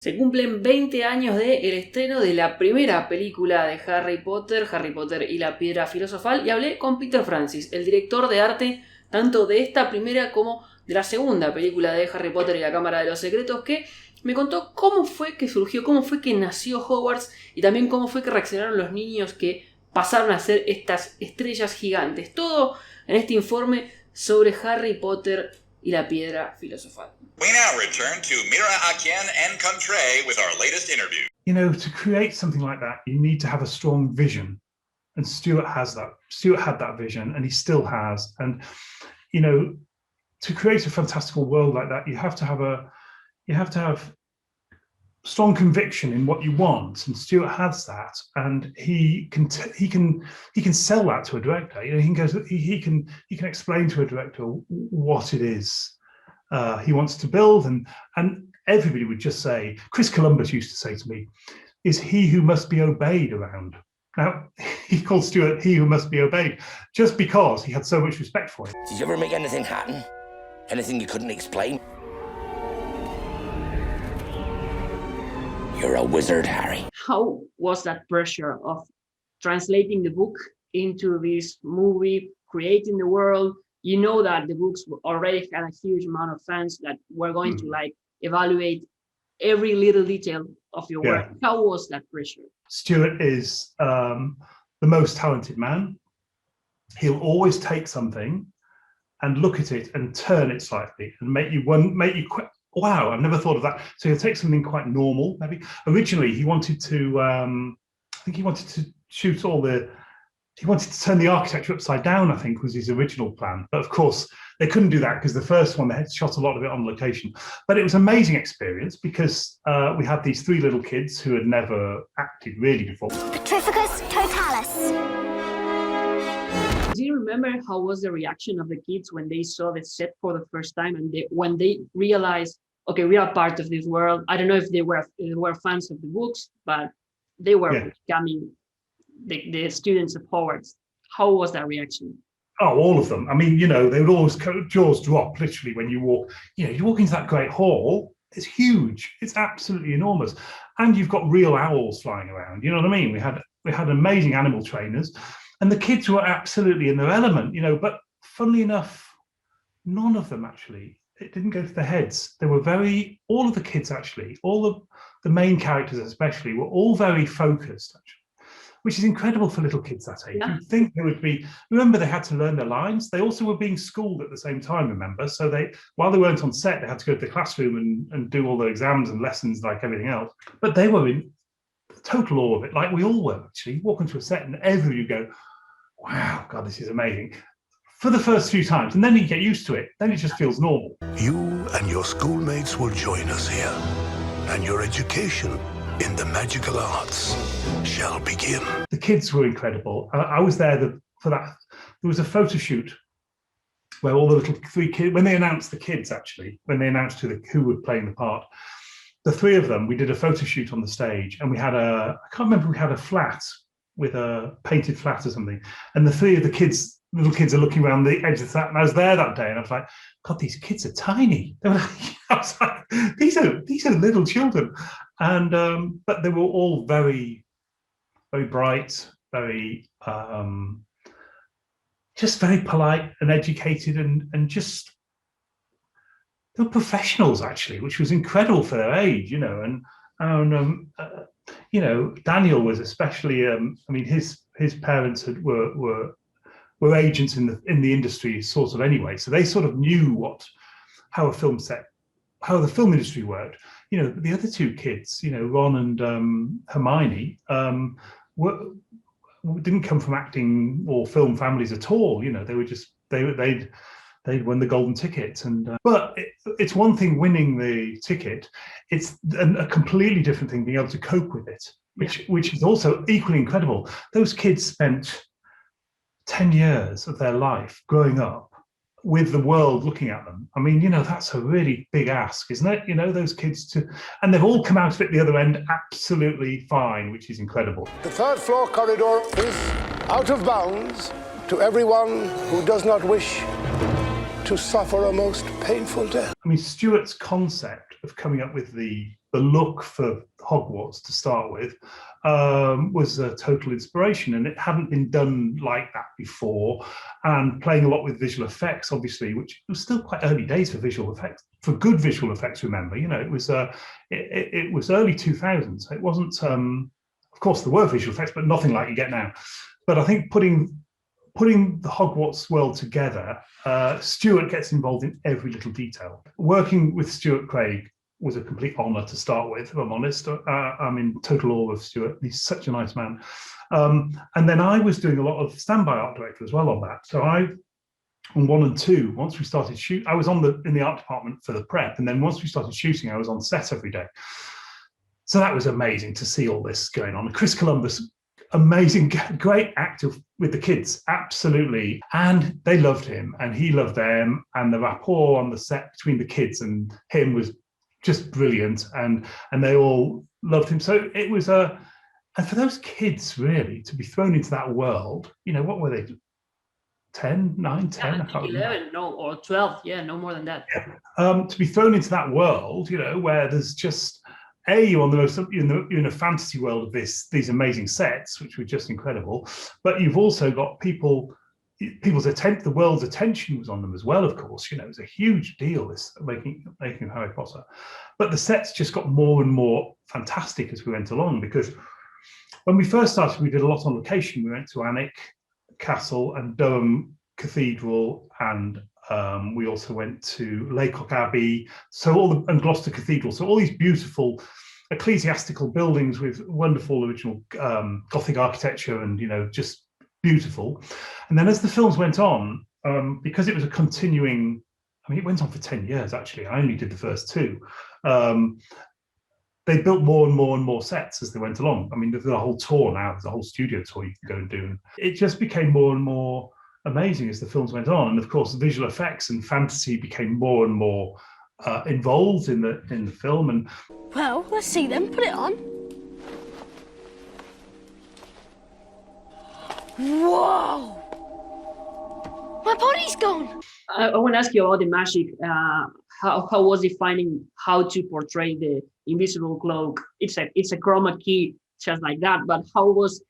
Se cumplen 20 años del estreno de la primera película de Harry Potter y la piedra filosofal, y hablé con Peter Francis, el director de arte tanto de esta primera como de la segunda película de Harry Potter y la Cámara de los Secretos, que me contó cómo fue que surgió, cómo fue que nació Hogwarts y también cómo fue que reaccionaron los niños que pasaron a ser estas estrellas gigantes. Todo en este informe sobre Harry Potter y la piedra filosofal. We now return to reacción and contré with our latest interview. You know, to create something like that, you need to have a strong vision. And Stuart has that. Stuart had that vision, and he still has. And, you know, to create a fantastical world like that, you have to have strong conviction in what you want, and Stuart has that, and he can sell that to a director. You know, he can explain to a director what it is he wants to build, and everybody would just say, Chris Columbus used to say to me, is he who must be obeyed around. Now, he called Stuart he who must be obeyed, just because he had so much respect for him. Did you ever make anything happen? Anything you couldn't explain? You're a wizard, Harry. How was that pressure of translating the book into this movie, creating the world? You know that the books already had a huge amount of fans that were going to evaluate every little detail of your work. How was that pressure? Stuart is the most talented man. He'll always take something and look at it and turn it slightly and make you wow, I've never thought of that. So he'll take something quite normal, maybe. Originally, he wanted to, I think he wanted to shoot he wanted to turn the architecture upside down, I think, was his original plan. But of course, they couldn't do that because the first one, they had shot a lot of it on location. But it was an amazing experience because we had these three little kids who had never acted really before. Petrificus totalis. Do you remember how was the reaction of the kids when they saw the set for the first time and when they realized, okay, we are part of this world? I don't know if they were fans of the books, but they were becoming the students of Hogwarts. How was that reaction? Oh, all of them. I mean, you know, they would always jaws drop literally when you walk. You know, you walk into that great hall. It's huge. It's absolutely enormous, and you've got real owls flying around. You know what I mean? We had amazing animal trainers. And the kids were absolutely in their element, you know, but funnily enough, none of them actually, it didn't go to their heads. They were all of the kids actually, all of the main characters especially, were all very focused, actually, which is incredible for little kids that age. Yeah. You'd think they would be, remember they had to learn their lines. They also were being schooled at the same time, remember? So while they weren't on set, they had to go to the classroom and do all their exams and lessons like everything else. But they were in total awe of it, like we all were actually. You walk into a set and everybody you go, wow, God, this is amazing. For the first few times, and then you get used to it. Then it just feels normal. You and your schoolmates will join us here, and your education in the magical arts shall begin. The kids were incredible. I was there for that. There was a photo shoot where all the little three kids, when they announced the kids actually, when they announced who were playing the part, the three of them, we did a photo shoot on the stage, and we had I can't remember, we had a flat with a painted flat or something, and the three of the little kids are looking around the edge of that, and I was there that day, and I was like, God, these kids are tiny. They were like, I was like, these are little children, and but they were all very, very bright, very just very polite and educated, and just they were professionals actually, which was incredible for their age, you know, and you know, Daniel was especially. I mean, his parents were agents in the industry, sort of anyway. So they sort of knew how the film industry worked. You know, the other two kids, you know, Ron and Hermione, didn't come from acting or film families at all. You know, they were just they'd won the golden ticket, but it's one thing winning the ticket. It's a completely different thing being able to cope with it, which is also equally incredible. Those kids spent 10 years of their life growing up with the world looking at them. I mean, you know, that's a really big ask, isn't it? You know, those kids and they've all come out of it the other end absolutely fine, which is incredible. The third floor corridor is out of bounds to everyone who does not wish to suffer a most painful death. I mean, Stuart's concept of coming up with the the look for Hogwarts to start with was a total inspiration, and it hadn't been done like that before. And playing a lot with visual effects, obviously, which was still quite early days for visual effects, for good visual effects. Remember, it was it was early 2000s. So it wasn't, of course, there were visual effects, but nothing like you get now. But I think putting the Hogwarts world together, Stuart gets involved in every little detail. Working with Stuart Craig was a complete honour to start with, if I'm honest. I'm in total awe of Stuart. He's such a nice man. And then I was doing a lot of standby art director as well on that. So on 1 and 2, once we started shooting, I was in the art department for the prep. And then once we started shooting, I was on set every day. So that was amazing to see all this going on. Chris Columbus, amazing, great actor with the kids, absolutely. And they loved him and he loved them. And the rapport on the set between the kids and him was just brilliant, and they all loved him. So it was and for those kids really to be thrown into that world, what were they, 10, 9, 10? Yeah, I can't 11, remember. no, or 12, yeah, no more than that. Yeah. To be thrown into that world, where there's just you're on the most, you're in a fantasy world of these amazing sets, which were just incredible, but you've also got the world's attention was on them as well, of course. It was a huge deal, this making Harry Potter. But the sets just got more and more fantastic as we went along, because when we first started, we did a lot on location. We went to Alnwick Castle and Durham Cathedral, and we also went to Laycock Abbey, and Gloucester Cathedral. So all these beautiful ecclesiastical buildings with wonderful original Gothic architecture, and just beautiful. And then as the films went on, because it was a continuing, it went on for 10 years actually. I only did the first 2. They built more and more and more sets as they went along. There's a whole tour now, there's a whole studio tour you can go and do. And it just became more and more amazing as the films went on. And of course, visual effects and fantasy became more and more involved in the film. And Well, let's see then. Put it on. Whoa! My body's gone! I want to ask you about the magic. How was it finding how to portray the invisible cloak? It's a chroma key, just like that. But how was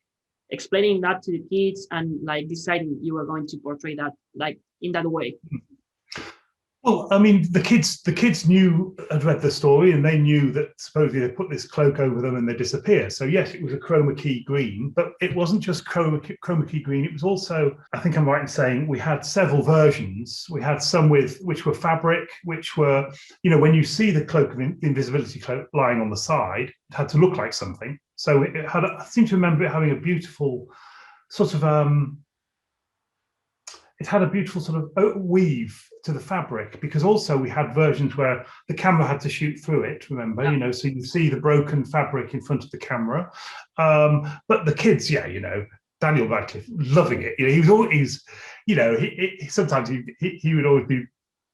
explaining that to the kids and deciding you were going to portray that in that way? Well, the kids had read the story, and they knew that supposedly they put this cloak over them and they disappear. So yes, it was a chroma key green, but it wasn't just chroma key green. It was also, I think I'm right in saying, we had several versions. We had some which were fabric, which were, when you see the cloak of invisibility cloak lying on the side, it had to look like something. So I seem to remember it having a beautiful sort of it had a beautiful sort of weave to the fabric, because also we had versions where the camera had to shoot through it, remember, so you see the broken fabric in front of the camera. But the kids, Daniel Radcliffe, loving it. He was always, sometimes he would always be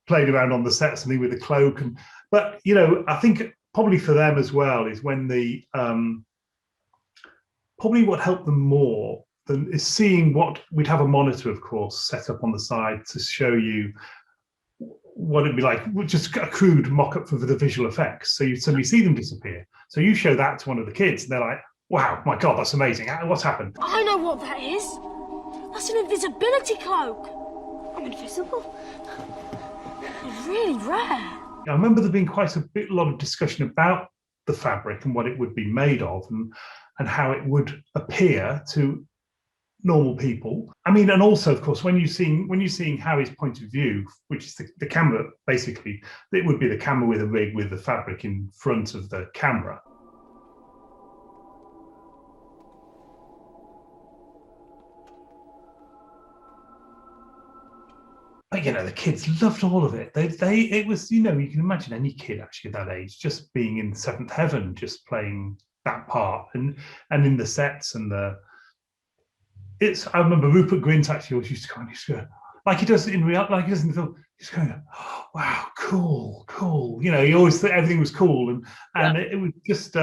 playing around on the set, something with a cloak. But I think probably for them as well is when probably what helped them more is seeing we'd have a monitor, of course, set up on the side to show you what it'd be like, just a crude mock-up for the visual effects. So you suddenly see them disappear. So you show that to one of the kids, and they're like, wow, my God, that's amazing. What's happened? I know what that is. That's an invisibility cloak. I'm invisible. It's really rare. I remember there being quite a lot of discussion about the fabric and what it would be made of, and how it would appear to normal people. And also, of course, when you're seeing Harry's point of view, which is the camera, basically, it would be the camera with a rig with the fabric in front of the camera. But the kids loved all of it. It was, you can imagine any kid actually at that age just being in seventh heaven, just playing that part, and in the sets and I remember Rupert Grint actually always used to kind of like he does in reality, like he does in the film. He's going, oh, wow, cool. He always thought everything was cool, and it was just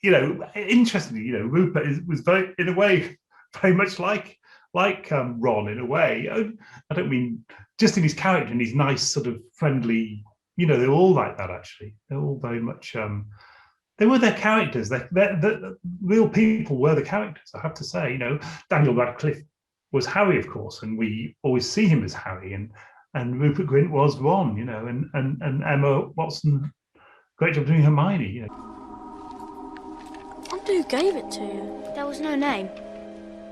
interestingly, Rupert was very, in a way, very much like Ron in a way. I don't mean just in his character and his nice sort of friendly, You know, they're all like that, actually. They're all very much, they were their characters. The real people were the characters, I have to say. You know, Daniel Radcliffe was Harry, of course, and we always see him as Harry. And Rupert Grint was Ron, you know, and Emma Watson, great job doing Hermione, you know. I wonder who gave it to you. There was no name.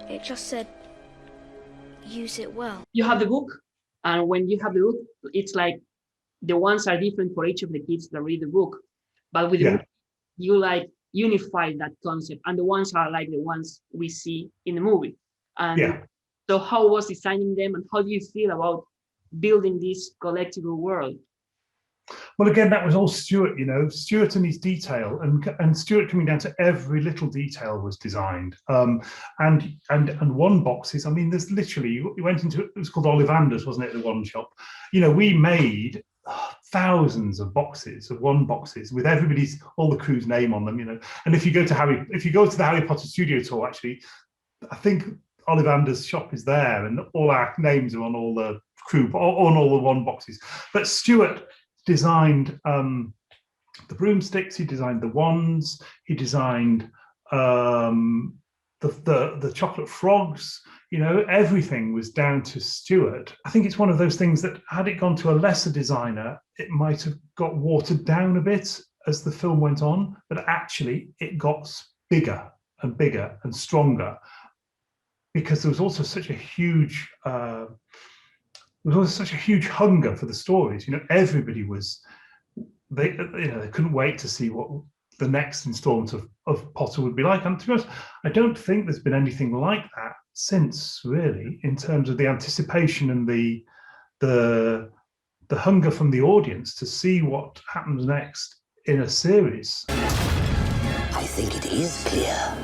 It just said, use it well. You have the book, and when you have the book, it's like the ones are different for each of the kids that read the book. But with the book, you like unify that concept, and the ones are like the ones we see in the movie. And so how was designing them, and how do you feel about building this collectible world? Well, again, that was all Stuart, you know, Stuart and his detail, and Stuart coming down to every little detail was designed. And one boxes, I mean, there's literally, you went into, it was called Ollivander's, wasn't it, the one shop? You know, we made thousands of boxes, of one boxes, with everybody's, all the crew's name on them, you know. And if you go to the Harry Potter studio tour, actually, I think Ollivander's shop is there, and all our names are on all the crew, on all the one boxes. But Stuart designed the broomsticks, he designed the wands, he designed the chocolate frogs, you know, everything was down to Stuart. I think it's one of those things that had it gone to a lesser designer, it might have got watered down a bit as the film went on, but actually it got bigger and bigger and stronger, because there was also such a huge hunger for the stories. You know, everybody was, they couldn't wait to see what the next installment of Potter would be like. And to be honest, I don't think there's been anything like that since, really, in terms of the anticipation and the hunger from the audience to see what happens next in a series. I think it is clear.